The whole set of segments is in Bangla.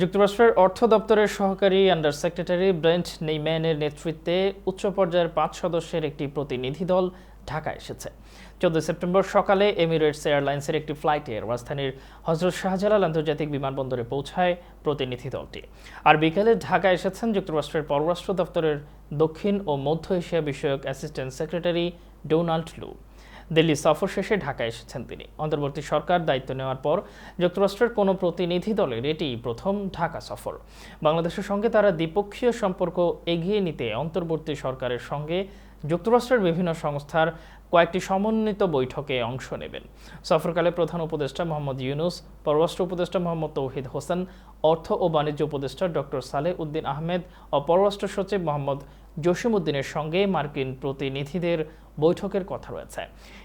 যুক্তরাষ্ট্রের অর্থ দপ্তরের সহকারী আন্ডার সেক্রেটারি ব্রেন্ট নেইম্যানের নেতৃত্বে উচ্চ পর্যায়ের ৫ সদস্যের একটি প্রতিনিধি দল ঢাকায় এসেছে। ১৪ সেপ্টেম্বর সকালে এমিরেটস এয়ারলাইন্সের একটি ফ্লাইটে রাজধানীর হজরত শাহজালাল আন্তর্জাতিক বিমানবন্দরে পৌঁছায় প্রতিনিধি দলটি। আর বিকেলে ঢাকায় এসেছেন যুক্তরাষ্ট্রের পররাষ্ট্র দপ্তরের দক্ষিণ ও মধ্য এশিয়া বিষয়ক অ্যাসিস্ট্যান্ট সেক্রেটারি ডোনাল্ড লু। দিল্লি সফর শেষে ঢাকায় এসেছেন তিনি। অন্তর্বর্তী সরকার দায়িত্ব নেওয়ার পর যুক্তরাষ্ট্রের কোনো প্রতিনিধি দলের এটি প্রথম ঢাকা সফর। বাংলাদেশের সঙ্গে তারা দ্বিপক্ষীয় সম্পর্ক এগিয়ে নিতে অন্তর্বর্তী সরকারের সঙ্গে যুক্তরাষ্ট্রের বিভিন্ন সংস্থার কয়েকটি সমন্বিত বৈঠকে অংশ নেবেন। সফরকালে প্রধান উপদেষ্টা মোহাম্মদ ইউনুস, পররাষ্ট্র উপদেষ্টা মোহাম্মদ তৌহিদ হোসেন, অর্থ ও বাণিজ্য উপদেষ্টা ডক্টর সালেহ উদ্দিন আহমেদ ও পররাষ্ট্র সচিব মোহাম্মদ জসিম উদ্দিনের সঙ্গে মার্কিন প্রতিনিধিদের বৈঠকের কথা রয়েছে।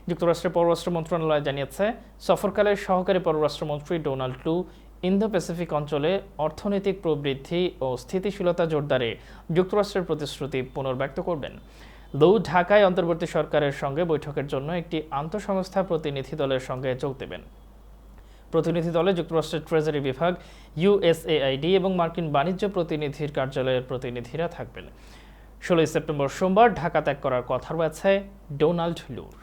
যুক্তরাষ্ট্রের পররাষ্ট্র মন্ত্রণালয় জানিয়েছে, সফরকালে সহকারী পররাষ্ট্রমন্ত্রী ডোনাল্ড লু ইন্দো প্যাসিফিক অঞ্চলে অর্থনৈতিক প্রবৃদ্ধি ও স্থিতিশীলতা জোরদারে যুক্তরাষ্ট্রের প্রতিশ্রুতি পুনর্ব্যক্ত করবেন। লু ঢাকায় অন্তর্বর্তী সরকারের সঙ্গে বৈঠকের জন্য একটি আন্তঃসংস্থা প্রতিনিধি দলের সঙ্গে যোগ দেবেন। প্রতিনিধি দলে যুক্তরাষ্ট্রের ট্রেজারি বিভাগ, ইউএসএআইডি এবং মার্কিন বাণিজ্য প্রতিনিধির কার্যালয়ের প্রতিনিধিরা থাকবেন। ১৬ সেপ্টেম্বর সোমবার ঢাকা ত্যাগ করার কথা রয়েছে ডোনাল্ড লুর।